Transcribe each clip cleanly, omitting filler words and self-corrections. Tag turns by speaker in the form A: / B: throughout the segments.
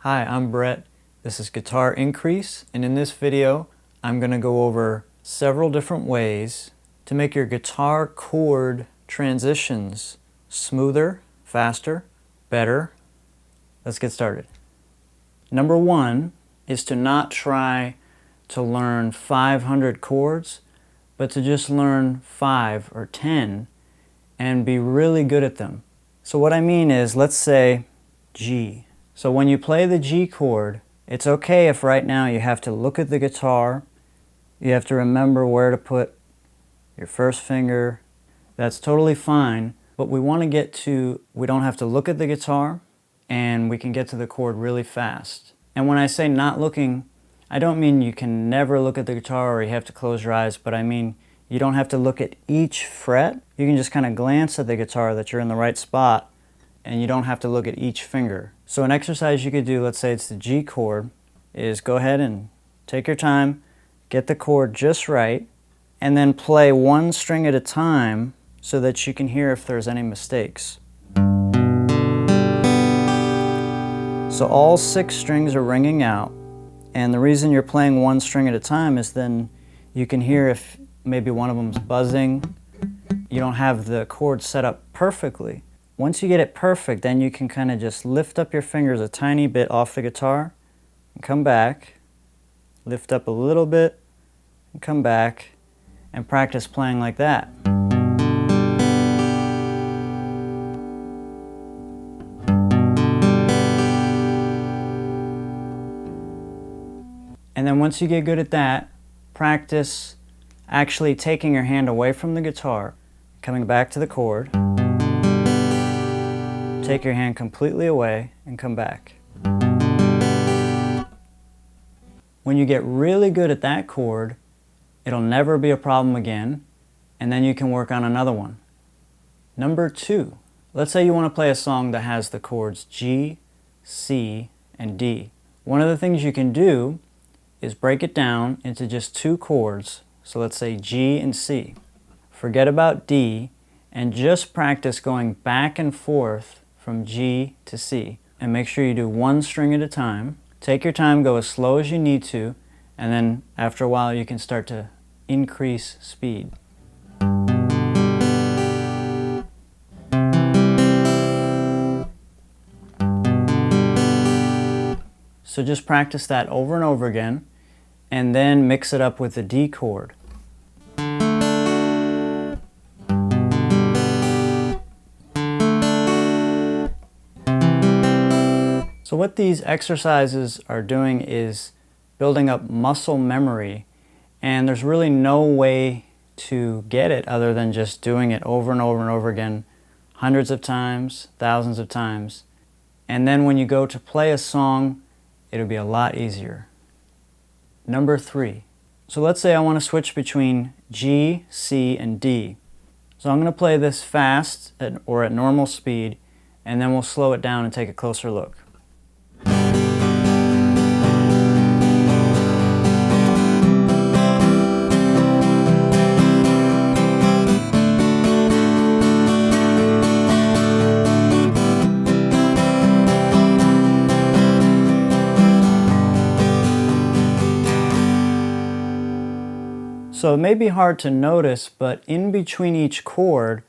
A: Hi, I'm Brett. This is Guitarincrease, and in this video I'm going to go over several different ways to make your guitar chord transitions smoother, faster, better. Let's get started. Number one is to not try to learn 500 chords, but to just learn 5 or 10 and be really good at them. So what I mean is, let's say G. So when you play the G chord, it's okay if right now you have to look at the guitar, you have to remember where to put your first finger. That's totally fine, but we want to get to, we don't have to look at the guitar, and we can get to the chord really fast. And when I say not looking, I don't mean you can never look at the guitar or you have to close your eyes, but I mean you don't have to look at each fret. You can just kind of glance at the guitar that you're in the right spot, and you don't have to look at each finger. So an exercise you could do, let's say it's the G chord, is go ahead and take your time, get the chord just right, and then play one string at a time so that you can hear if there's any mistakes. So all 6 strings are ringing out, and the reason you're playing one string at a time is then you can hear if maybe one of them's buzzing. You don't have the chord set up perfectly. Once you get it perfect, then you can kind of just lift up your fingers a tiny bit off the guitar and come back, lift up a little bit and come back, and practice playing like that. And then once you get good at that, practice actually taking your hand away from the guitar, coming back to the chord. Take your hand completely away and come back. When you get really good at that chord, it'll never be a problem again, and then you can work on another one. Number 2, let's say you want to play a song that has the chords G, C, and D. One of the things you can do is break it down into just 2 chords. So let's say G and C. Forget about D and just practice going back and forth from G to C, and make sure you do one string at a time. Take your time, go as slow as you need to, and then after a while you can start to increase speed. So just practice that over and over again, and then mix it up with the D chord. So what these exercises are doing is building up muscle memory, and there's really no way to get it other than just doing it over and over and over again, hundreds of times, thousands of times. And then when you go to play a song, it'll be a lot easier. Number 3. So let's say I want to switch between G, C, and D. So I'm going to play this fast or at normal speed, and then we'll slow it down and take a closer look. So it may be hard to notice, but in between each chord,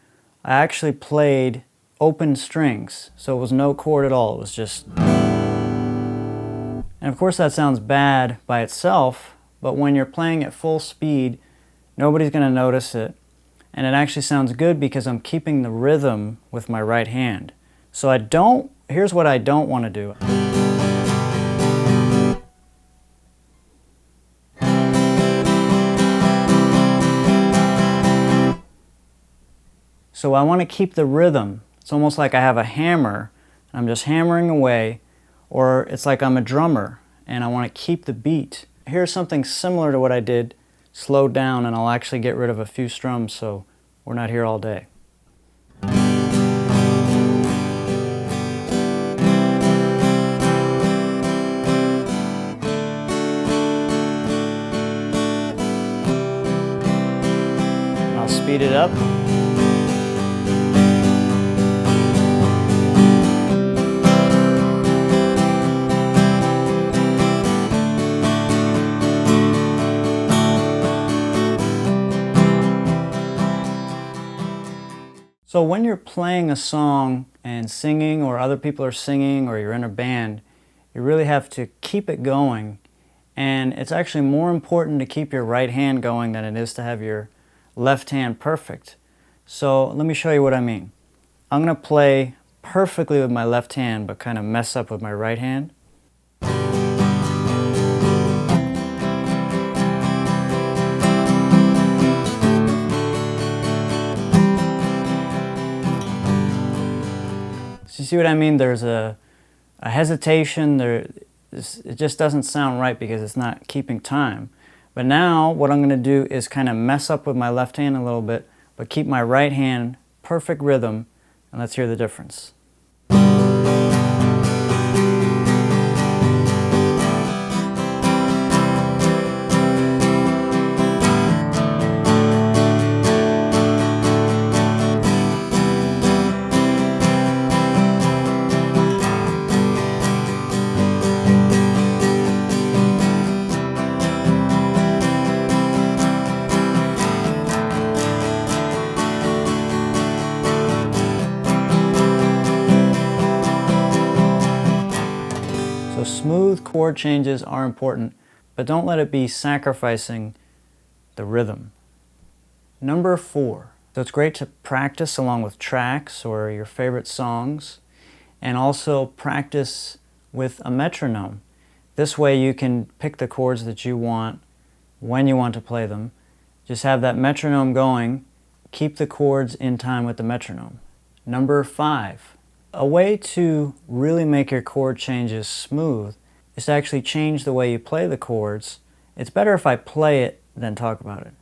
A: I actually played open strings. So it was no chord at all, it was just... And of course that sounds bad by itself, but when you're playing at full speed, nobody's going to notice it. And it actually sounds good because I'm keeping the rhythm with my right hand. So here's what I don't want to do. So I want to keep the rhythm. It's almost like I have a hammer, and I'm just hammering away, or it's like I'm a drummer, and I want to keep the beat. Here's something similar to what I did, slowed down, and I'll actually get rid of a few strums so we're not here all day. I'll speed it up. So when you're playing a song and singing, or other people are singing, or you're in a band, you really have to keep it going. And it's actually more important to keep your right hand going than it is to have your left hand perfect. So let me show you what I mean. I'm going to play perfectly with my left hand, but kind of mess up with my right hand. So you see what I mean? There's a hesitation, it just doesn't sound right because it's not keeping time. But now what I'm going to do is kind of mess up with my left hand a little bit, but keep my right hand perfect rhythm, and let's hear the difference. So smooth chord changes are important, but don't let it be sacrificing the rhythm. Number 4. So it's great to practice along with tracks or your favorite songs, and also practice with a metronome. This way you can pick the chords that you want when you want to play them. Just have that metronome going, keep the chords in time with the metronome. Number 5. A way to really make your chord changes smooth is to actually change the way you play the chords. It's better if I play it than talk about it.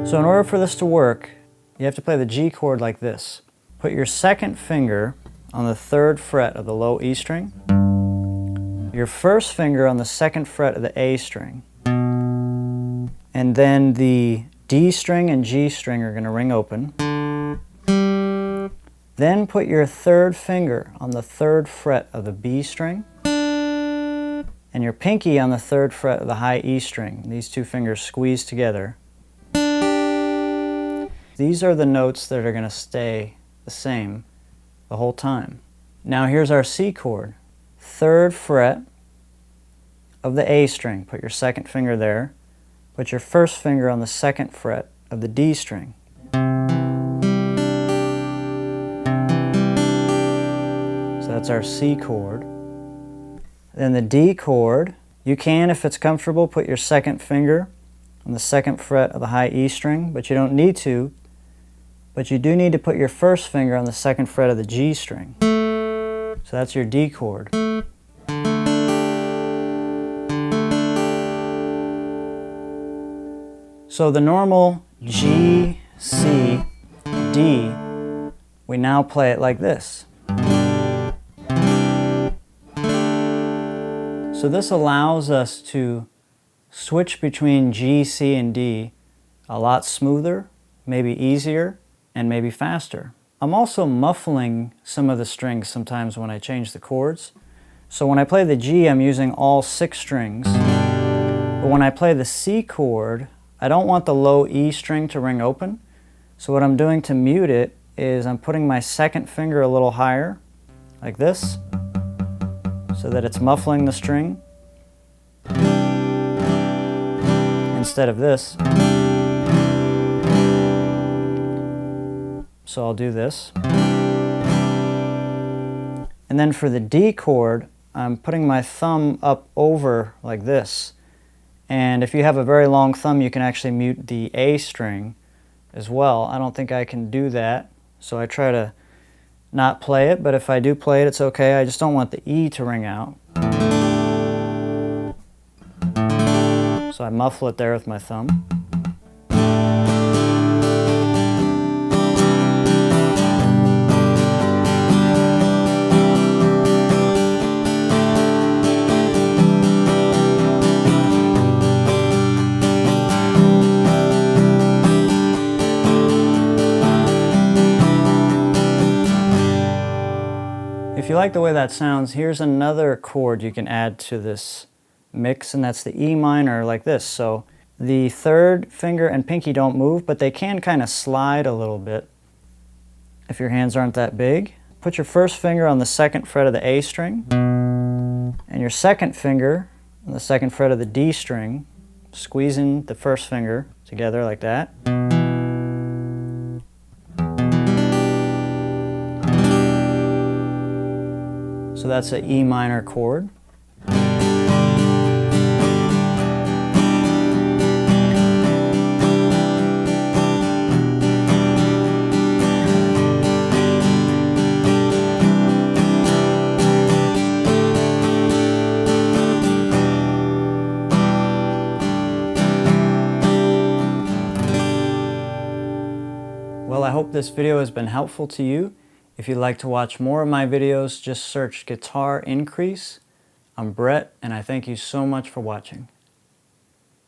A: So in order for this to work, you have to play the G chord like this. Put your second finger on the 3rd fret of the low E string, your first finger on the 2nd fret of the A string, and then the D string and G string are going to ring open. Then put your 3rd finger on the 3rd fret of the B string, and your pinky on the 3rd fret of the high E string. These two fingers squeeze together. These are the notes that are going to stay the same the whole time. Now here's our C chord. 3rd fret of the A string. Put your 2nd finger there. Put your 1st finger on the 2nd fret of the D string. So that's our C chord. Then the D chord, you can, if it's comfortable, put your 2nd finger on the 2nd fret of the high E string, but you don't need to. But you do need to put your 1st finger on the 2nd fret of the G string. So that's your D chord. So the normal G, C, D, we now play it like this. So this allows us to switch between G, C, and D a lot smoother, maybe easier, and maybe faster. I'm also muffling some of the strings sometimes when I change the chords. So when I play the G, I'm using all 6 strings. But when I play the C chord, I don't want the low E string to ring open. So what I'm doing to mute it is I'm putting my 2nd finger a little higher, like this, so that it's muffling the string, instead of this. So I'll do this. And then for the D chord, I'm putting my thumb up over like this. And if you have a very long thumb, you can actually mute the A string as well. I don't think I can do that, so I try to not play it, but if I do play it, it's okay. I just don't want the E to ring out. So I muffle it there with my thumb. like the way that sounds, here's another chord you can add to this mix, and that's the E minor, like this. So the third finger and pinky don't move, but they can kind of slide a little bit if your hands aren't that big. Put your first finger on the second fret of the A string, and your second finger on the second fret of the D string, squeezing the first finger together like that. So that's an E minor chord. Well, I hope this video has been helpful to you. If you'd like to watch more of my videos, just search Guitarincrease. I'm Brett, and I thank you so much for watching.